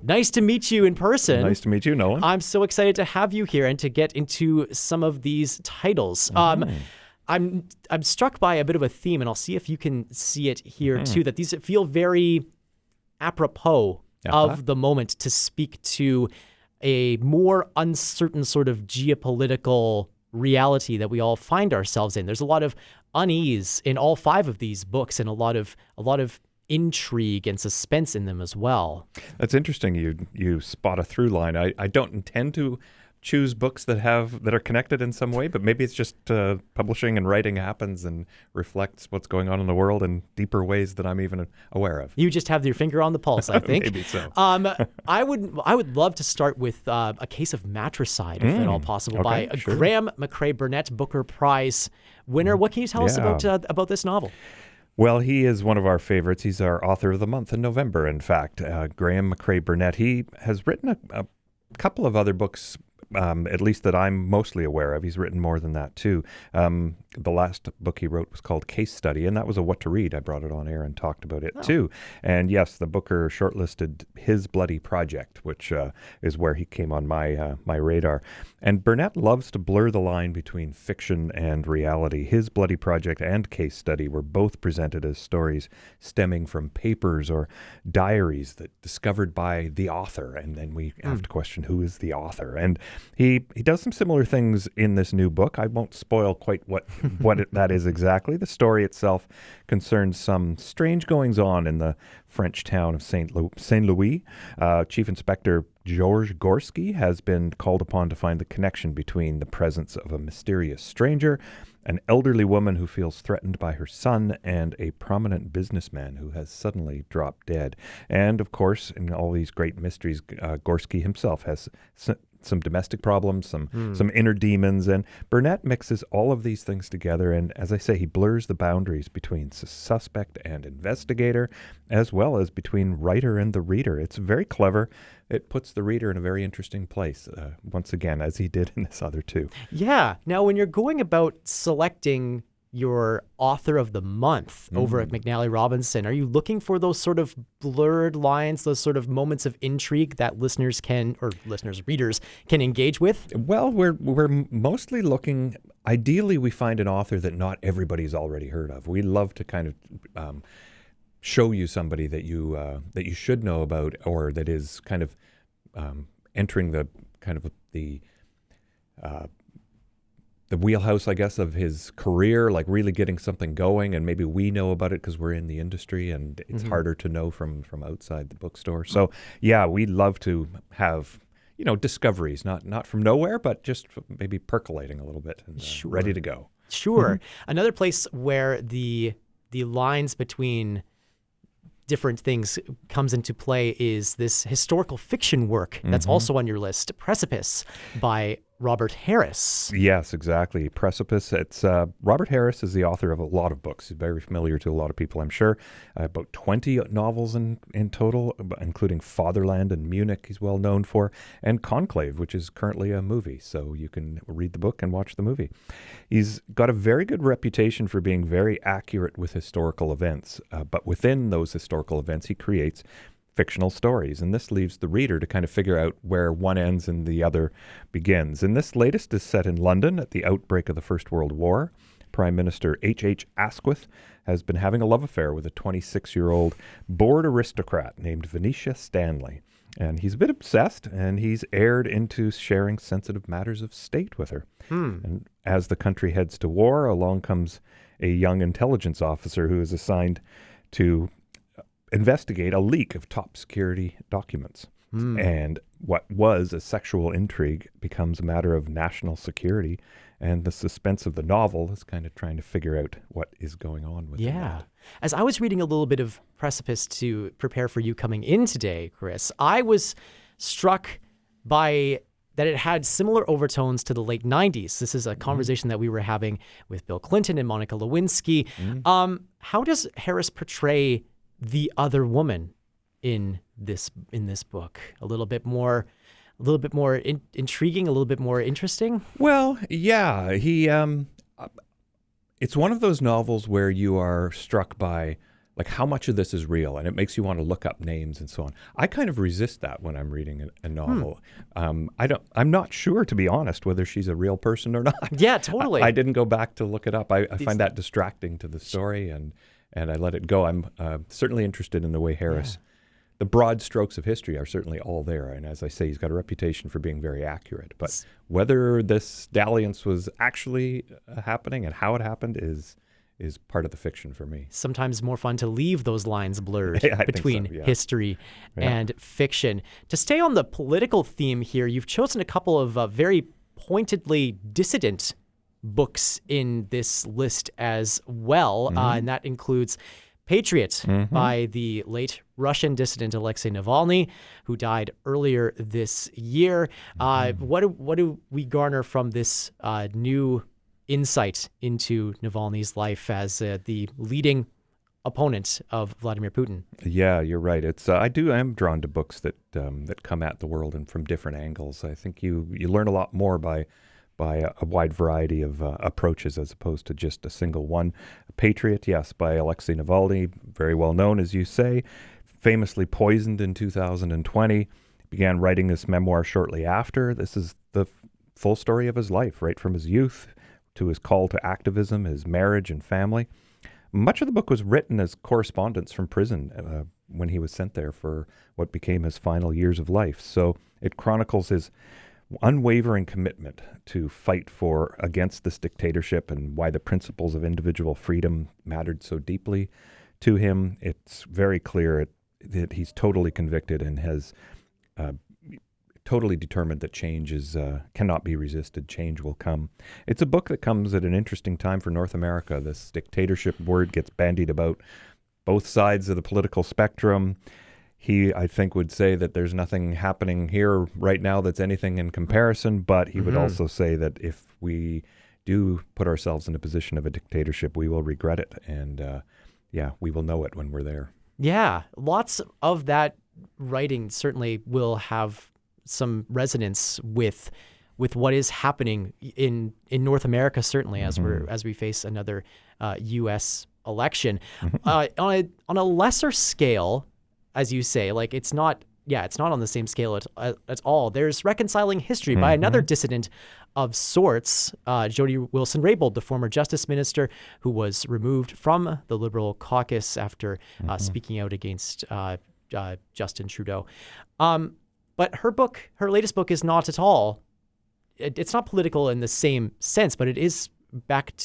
nice to meet you in person. Nice to meet you, Nolan. I'm so excited to have you here and to get into some of these titles. I'm struck by a bit of a theme, and I'll see if you can see it here too, that these feel very apropos of the moment to speak to a more uncertain sort of geopolitical reality that we all find ourselves in. There's a lot of unease in all 5 of these books, and a lot of intrigue and suspense in them as well. That's interesting. You spot a through line. I don't intend to choose books that are connected in some way, but maybe it's just publishing and writing happens and reflects what's going on in the world in deeper ways that I'm even aware of. You just have your finger on the pulse, I think. Maybe so. I would love to start with A Case of Matricide, if at all possible, by Graeme Macrae Burnet Booker Prize winner. What can you tell us about this novel? Well, he is one of our favorites. He's our author of the month in November, in fact. Graeme Macrae Burnet. He has written a couple of other books, at least that I'm mostly aware of. He's written more than that, too. The last book he wrote was called Case Study, and that was a What to Read. I brought it on air and talked about it, too. And yes, the Booker shortlisted His Bloody Project, which is where he came on my radar. And Burnet loves to blur the line between fiction and reality. His Bloody Project and Case Study were both presented as stories stemming from papers or diaries that discovered by the author. And then we have to question, who is the author? And he does some similar things in this new book. I won't spoil quite what that is exactly. The story itself concerns some strange goings-on in the French town of Saint Louis. Chief Inspector Georges Gorski has been called upon to find the connection between the presence of a mysterious stranger, an elderly woman who feels threatened by her son, and a prominent businessman who has suddenly dropped dead. And, of course, in all these great mysteries, Gorski himself has some domestic problems, some inner demons, and Burnet mixes all of these things together, and as I say, he blurs the boundaries between suspect and investigator, as well as between writer and the reader. It's very clever. It puts the reader in a very interesting place, once again, as he did in this other two. Yeah. Now, when you're going about selecting your author of the month over at McNally Robinson, are you looking for those sort of blurred lines, those sort of moments of intrigue that readers can engage with? Well, we're mostly looking, ideally we find an author that not everybody's already heard of. We love to kind of show you somebody that you should know about, or that is kind of entering the kind of the wheelhouse, I guess, of his career, like really getting something going, and maybe we know about it because we're in the industry and it's harder to know from outside the bookstore. So yeah, we love to have, discoveries, not from nowhere, but just maybe percolating a little bit and ready to go. Sure. Another place where the lines between different things comes into play is this historical fiction work that's also on your list, Precipice by Robert Harris. Yes, exactly. Precipice. It's Robert Harris is the author of a lot of books. He's very familiar to a lot of people, I'm sure. About 20 novels in total, including Fatherland and Munich he's well known for, and Conclave, which is currently a movie. So you can read the book and watch the movie. He's got a very good reputation for being very accurate with historical events, but within those historical events he creates fictional stories, and this leaves the reader to kind of figure out where one ends and the other begins. And this latest is set in London at the outbreak of the First World War. Prime Minister H.H. Asquith has been having a love affair with a 26-year-old bored aristocrat named Venetia Stanley. And he's a bit obsessed, and he's erred into sharing sensitive matters of state with her. And as the country heads to war, along comes a young intelligence officer who is assigned to investigate a leak of top security documents. And what was a sexual intrigue becomes a matter of national security, and the suspense of the novel is kind of trying to figure out what is going on with that. As I was reading a little bit of Precipice to prepare for you coming in today, Chris, I was struck by that it had similar overtones to the late 90s. This is a conversation that we were having with Bill Clinton and Monica Lewinsky. How does Harris portray the other woman in this book? A little bit more intriguing, a little bit more interesting? Well, yeah, he it's one of those novels where you are struck by like how much of this is real, and it makes you want to look up names and so on. I kind of resist that when I'm reading a novel. I'm not sure, to be honest, whether she's a real person or not. Yeah, totally. I didn't go back to look it up. I find that distracting to the story, and I let it go. I'm certainly interested in the way Harris. The broad strokes of history are certainly all there, and as I say, he's got a reputation for being very accurate. But whether this dalliance was actually happening and how it happened is part of the fiction for me. Sometimes more fun to leave those lines blurred between history and fiction. To stay on the political theme here, you've chosen a couple of very pointedly dissident books in this list as well, and that includes Patriot by the late Russian dissident Alexei Navalny, who died earlier this year. What do we garner from this new insight into Navalny's life as the leading opponent of Vladimir Putin? Yeah, you're right. It's I am drawn to books that come at the world and from different angles. I think you learn a lot more by a wide variety of approaches as opposed to just a single one. Patriot, yes, by Alexei Navalny, very well known, as you say, famously poisoned in 2020, began writing this memoir shortly after. This is the full story of his life, right from his youth to his call to activism, his marriage and family. Much of the book was written as correspondence from prison when he was sent there for what became his final years of life. So it chronicles his unwavering commitment to fight against this dictatorship and why the principles of individual freedom mattered so deeply to him. It's very clear that he's totally convicted and has totally determined that change cannot be resisted. Change will come. It's a book that comes at an interesting time for North America. This dictatorship word gets bandied about both sides of the political spectrum. He, I think, would say that there's nothing happening here right now that's anything in comparison, but he would also say that if we do put ourselves in a position of a dictatorship, we will regret it. And we will know it when we're there. Yeah, lots of that writing certainly will have some resonance with what is happening in North America, certainly as we face another U.S. election. On a lesser scale, as you say, like it's not on the same scale at all. There's Reconciling History by another dissident of sorts, Jody Wilson-Raybould, the former justice minister who was removed from the Liberal caucus after speaking out against Justin Trudeau. But her latest book is not at all. It's not political in the same sense, but it is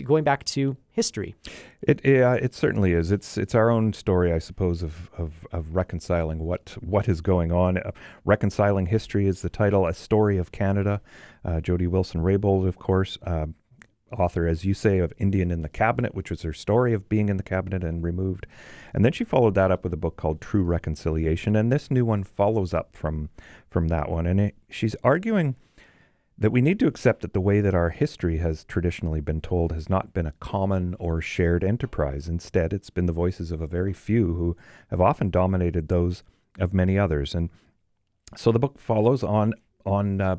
going back to history. It certainly is. It's our own story, I suppose, of reconciling what is going on. Reconciling History is the title. A Story of Canada. Jody Wilson-Raybould, of course, author, as you say, of Indian in the Cabinet, which was her story of being in the cabinet and removed. And then she followed that up with a book called True Reconciliation. And this new one follows up from that one. And she's arguing that we need to accept that the way that our history has traditionally been told has not been a common or shared enterprise. Instead, it's been the voices of a very few who have often dominated those of many others. And so the book follows on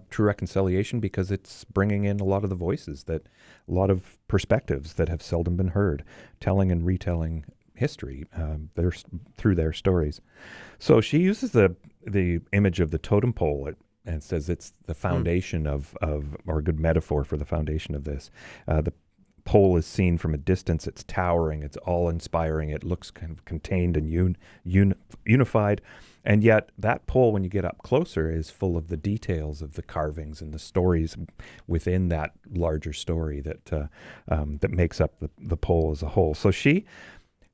True Reconciliation because it's bringing in a lot of the voices, a lot of perspectives that have seldom been heard, telling and retelling history through their stories. So she uses the image of the totem pole and says it's the foundation of or a good metaphor for the foundation of this. The pole is seen from a distance. It's towering. It's all-inspiring. It looks kind of contained and unified. And yet that pole, when you get up closer, is full of the details of the carvings and the stories within that larger story that makes up the pole as a whole. So she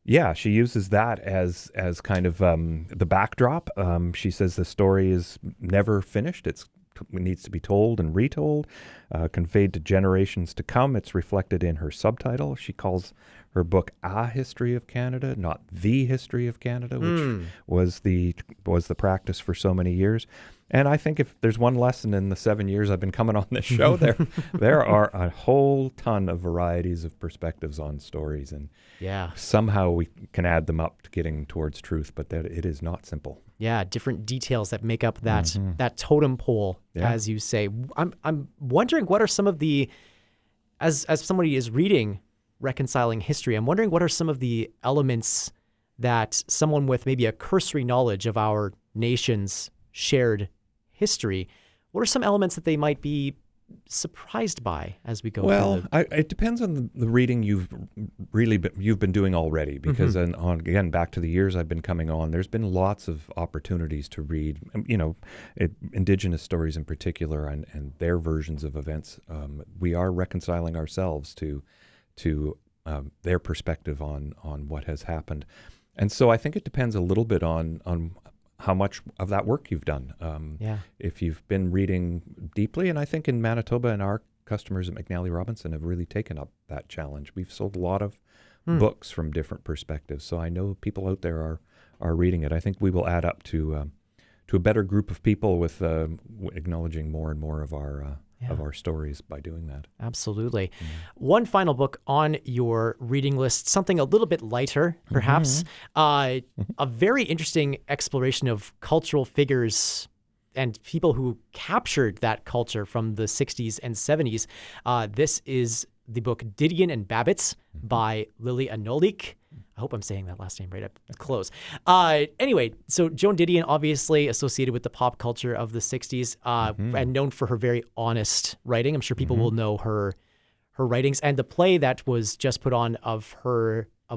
uses that as kind of the backdrop. She says the story is never finished. It needs to be told and retold, conveyed to generations to come. It's reflected in her subtitle. She calls her book A History of Canada, not The History of Canada, which was the practice for so many years. And I think if there's one lesson in the 7 years I've been coming on this show, there are a whole ton of varieties of perspectives on stories. And somehow we can add them up to getting towards truth, but that it is not simple. Yeah, different details that make up that totem pole, as you say. I'm wondering what are some of the, as somebody is reading Reconciling History, I'm wondering what are some of the elements that someone with maybe a cursory knowledge of our nation's shared history, what are some elements that they might be surprised by as we go through? It depends on the reading you've been doing already, because again, back to the years I've been coming on, there's been lots of opportunities to read, Indigenous stories in particular, and their versions of events. We are reconciling ourselves to their perspective on what has happened. And so I think it depends a little bit on how much of that work you've done. If you've been reading deeply, and I think in Manitoba and our customers at McNally Robinson have really taken up that challenge. We've sold a lot of books from different perspectives, so I know people out there are reading it. I think we will add up to a better group of people with acknowledging more and more of our stories by doing that. Absolutely. One final book on your reading list, something a little bit lighter, perhaps. A very interesting exploration of cultural figures and people who captured that culture from the 60s and 70s. This is the book Didion and Babitz by Lili Anolik. I hope I'm saying that last name right. It's close. Anyway, so Joan Didion, obviously associated with the pop culture of the 60s and known for her very honest writing. I'm sure people will know her writings. And the play that was just put on of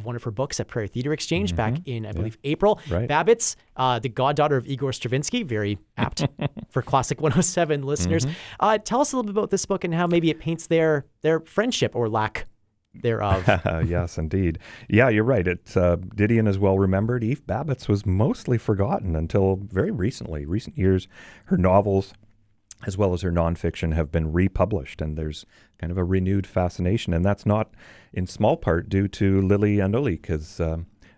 one of her books at Prairie Theatre Exchange back in, I believe, April. Right. Babitz, the goddaughter of Igor Stravinsky, very apt for Classic 107 listeners. Tell us a little bit about this book and how maybe it paints their friendship or lack thereof. Yes, indeed. Yeah, you're right. Didion is well remembered. Eve Babitz was mostly forgotten until very recently. Recent years, her novels, as well as her nonfiction, have been republished, and there's kind of a renewed fascination, and that's not in small part due to Lili Anolik, because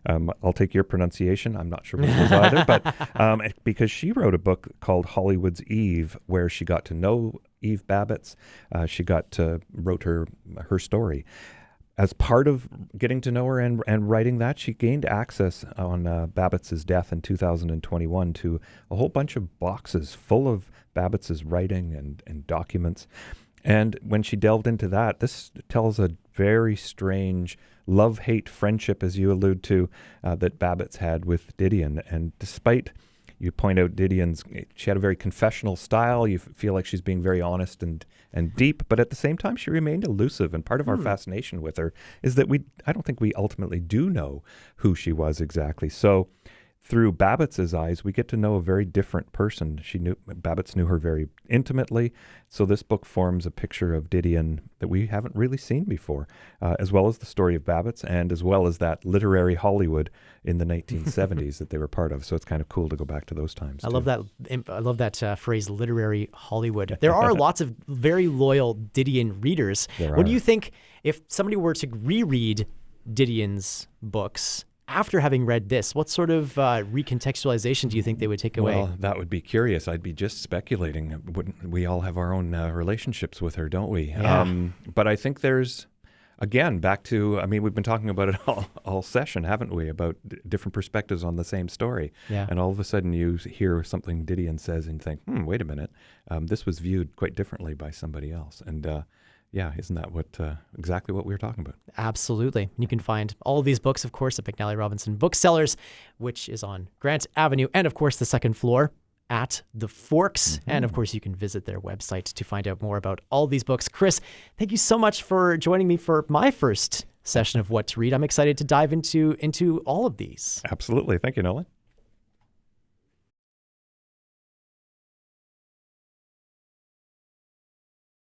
I'll take your pronunciation. I'm not sure what it is either, but because she wrote a book called Hollywood's Eve, where she got to know Eve Babitz. She wrote her story. As part of getting to know her and writing that, she gained access on Babitz's death in 2021 to a whole bunch of boxes full of Babitz's writing and documents. And when she delved into that, this tells a very strange love-hate friendship, as you allude to, that Babitz had with Didion. And despite, you point out she had a very confessional style. You feel like she's being very honest and deep, but at the same time, she remained elusive. And part of our fascination with her is that I don't think we ultimately do know who she was exactly. So through Babitz's eyes, we get to know a very different person. Babitz knew her very intimately. So this book forms a picture of Didion that we haven't really seen before, as well as the story of Babitz, and as well as that literary Hollywood in the 1970s that they were part of. So it's kind of cool to go back to those times. I love that phrase, literary Hollywood. There are lots of very loyal Didion readers. What do you think if somebody were to reread Didion's books after having read this? What sort of recontextualization do you think they would take away? Well, that would be curious. I'd be just speculating. We all have our own relationships with her, don't we? Yeah. But I think there's, again, back to, we've been talking about it all session, haven't we, about different perspectives on the same story. Yeah. And all of a sudden you hear something Didion says and think, wait a minute, this was viewed quite differently by somebody else. And isn't that exactly what we were talking about? Absolutely. You can find all of these books, of course, at McNally Robinson Booksellers, which is on Grant Avenue, and of course the second floor at the Forks. And of course, you can visit their website to find out more about all these books. Chris, thank you so much for joining me for my first session of What to Read. I'm excited to dive into all of these. Absolutely. Thank you, Nolan.